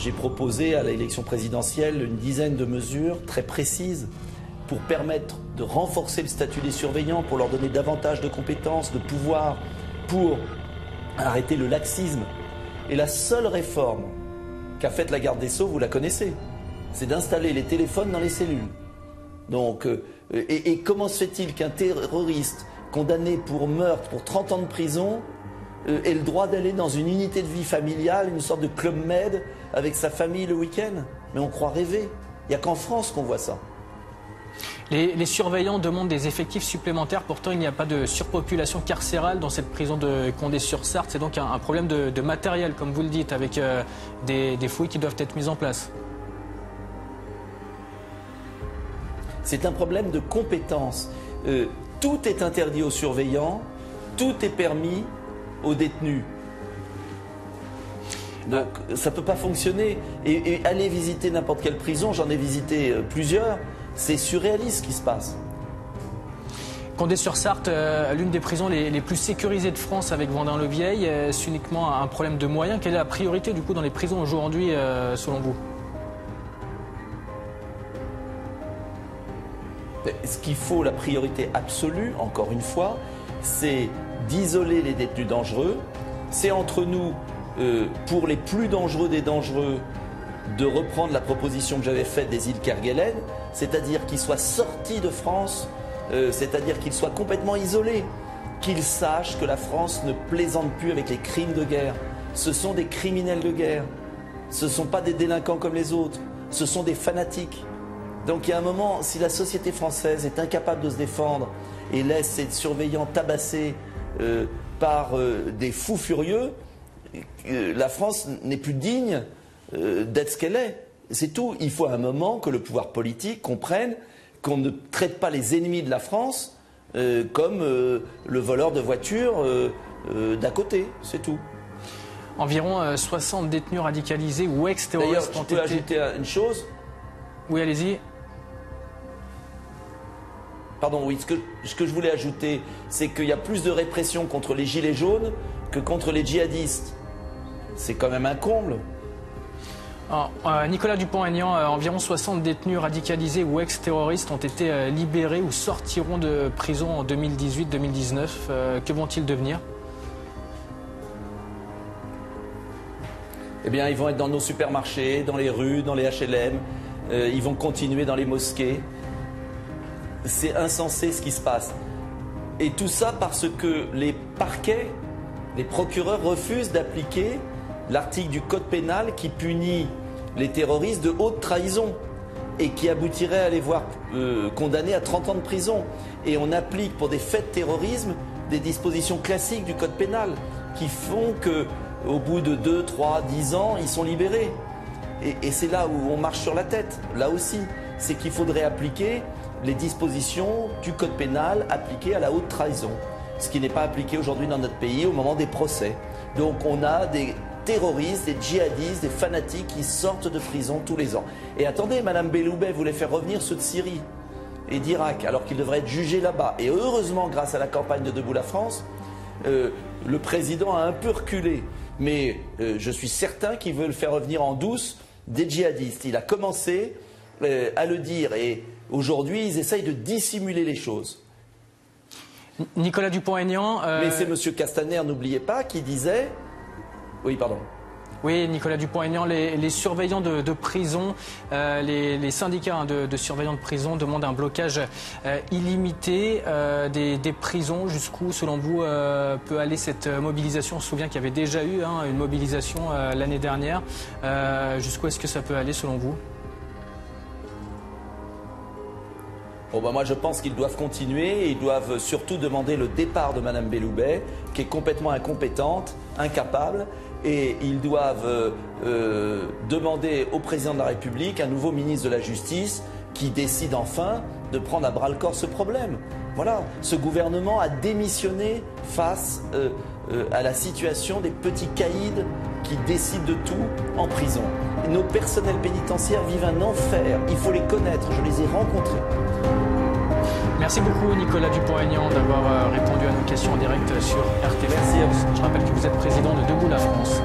j'ai proposé à l'élection présidentielle une dizaine de mesures très précises pour permettre de renforcer le statut des surveillants, pour leur donner davantage de compétences, de pouvoir, pour arrêter le laxisme. Et la seule réforme qu'a faite la garde des Sceaux, vous la connaissez, c'est d'installer les téléphones dans les cellules. Donc, et comment se fait-il qu'un terroriste condamné pour meurtre, pour 30 ans de prison, ait le droit d'aller dans une unité de vie familiale, une sorte de club med avec sa famille le week-end? Mais on croit rêver. Il n'y a qu'en France qu'on voit ça. Les surveillants demandent des effectifs supplémentaires. Pourtant, il n'y a pas de surpopulation carcérale dans cette prison de Condé-sur-Sarthe. C'est donc un problème de matériel, comme vous le dites, avec des fouilles qui doivent être mises en place. C'est un problème de compétence. Tout est interdit aux surveillants, tout est permis aux détenus. Donc ça ne peut pas fonctionner. Et aller visiter n'importe quelle prison, j'en ai visité plusieurs, c'est surréaliste ce qui se passe. Condé-sur-Sarthe, l'une des prisons les plus sécurisées de France avec Vendin-le-Vieil, c'est uniquement un problème de moyens. Quelle est la priorité du coup dans les prisons aujourd'hui selon vous? Ce qu'il faut, la priorité absolue, encore une fois, c'est d'isoler les détenus dangereux. C'est entre nous, pour les plus dangereux des dangereux, de reprendre la proposition que j'avais faite des îles Kerguelen, c'est-à-dire qu'ils soient sortis de France, c'est-à-dire qu'ils soient complètement isolés, qu'ils sachent que la France ne plaisante plus avec les crimes de guerre. Ce sont des criminels de guerre, ce ne sont pas des délinquants comme les autres, ce sont des fanatiques. Donc il y a un moment, si la société française est incapable de se défendre et laisse ses surveillants tabassés par des fous furieux, la France n'est plus digne d'être ce qu'elle est. C'est tout. Il faut à un moment que le pouvoir politique comprenne qu'on ne traite pas les ennemis de la France comme le voleur de voitures d'à côté. C'est tout. Environ 60 détenus radicalisés ou ex-terroristes ont été... D'ailleurs, je peux ajouter une chose. Oui, allez-y. Pardon, oui, ce que je voulais ajouter, c'est qu'il y a plus de répression contre les gilets jaunes que contre les djihadistes. C'est quand même un comble. Alors, Nicolas Dupont-Aignan, environ 60 détenus radicalisés ou ex-terroristes ont été libérés ou sortiront de prison en 2018-2019. Que vont-ils devenir? Eh bien, ils vont être dans nos supermarchés, dans les rues, dans les HLM. Ils vont continuer dans les mosquées. C'est insensé ce qui se passe. Et tout ça parce que les parquets, les procureurs refusent d'appliquer l'article du code pénal qui punit les terroristes de haute trahison et qui aboutirait à les voir condamnés à 30 ans de prison. Et on applique pour des faits de terrorisme des dispositions classiques du code pénal qui font qu'au bout de 2, 3, 10 ans, ils sont libérés. Et c'est là où on marche sur la tête, là aussi. C'est qu'il faudrait appliquer les dispositions du code pénal appliquées à la haute trahison, ce qui n'est pas appliqué aujourd'hui dans notre pays au moment des procès. Donc on a des terroristes, des djihadistes, des fanatiques qui sortent de prison tous les ans. Et attendez, Madame Belloubet voulait faire revenir ceux de Syrie et d'Irak, alors qu'ils devraient être jugés là-bas. Et heureusement, grâce à la campagne de Debout la France, le président a un peu reculé. Mais je suis certain qu'il veut le faire revenir en douce des djihadistes. Il a commencé à le dire et aujourd'hui, ils essayent de dissimuler les choses. Nicolas Dupont-Aignan... Mais c'est M. Castaner, n'oubliez pas, qui disait... Oui, pardon. Oui, Nicolas Dupont-Aignan, les surveillants de prison, les syndicats de surveillants de prison demandent un blocage illimité des prisons. Jusqu'où, selon vous, peut aller cette mobilisation? On se souvient qu'il y avait déjà eu une mobilisation l'année dernière. Jusqu'où est-ce que ça peut aller, selon vous? Bon, moi je pense qu'ils doivent continuer et ils doivent surtout demander le départ de Mme Belloubet, qui est complètement incompétente, incapable, et ils doivent demander au président de la République, un nouveau ministre de la Justice, qui décide enfin de prendre à bras-le-corps ce problème. Voilà, ce gouvernement a démissionné face à la situation des petits caïds qui décident de tout en prison. Nos personnels pénitentiaires vivent un enfer, il faut les connaître, je les ai rencontrés. Merci beaucoup Nicolas Dupont-Aignan d'avoir répondu à nos questions en direct sur RTV. Merci à vous. Je rappelle que vous êtes président de Debout la France.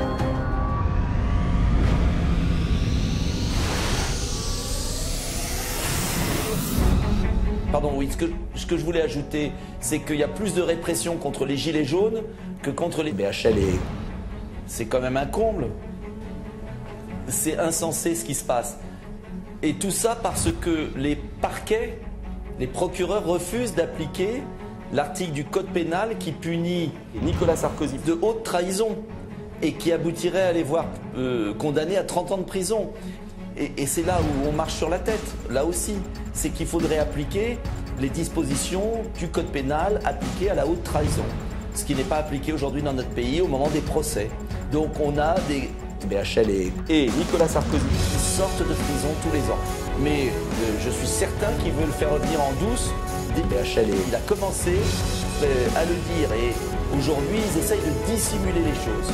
pardon, oui, ce que je voulais ajouter, c'est qu'il y a plus de répression contre les gilets jaunes que contre les BHL. Et c'est quand même un comble. C'est insensé ce qui se passe. Et tout ça parce que les parquets, les procureurs refusent d'appliquer l'article du code pénal qui punit Nicolas Sarkozy de haute trahison et qui aboutirait à les voir condamnés à 30 ans de prison. Et c'est là où on marche sur la tête, là aussi. C'est qu'il faudrait appliquer les dispositions du code pénal appliquées à la haute trahison. Ce qui n'est pas appliqué aujourd'hui dans notre pays au moment des procès. Donc on a des BHL et Nicolas Sarkozy qui sortent de prison tous les ans. Mais je suis certain qu'il veut le faire revenir en douce. Des BHL, il a commencé à le dire et aujourd'hui ils essayent de dissimuler les choses.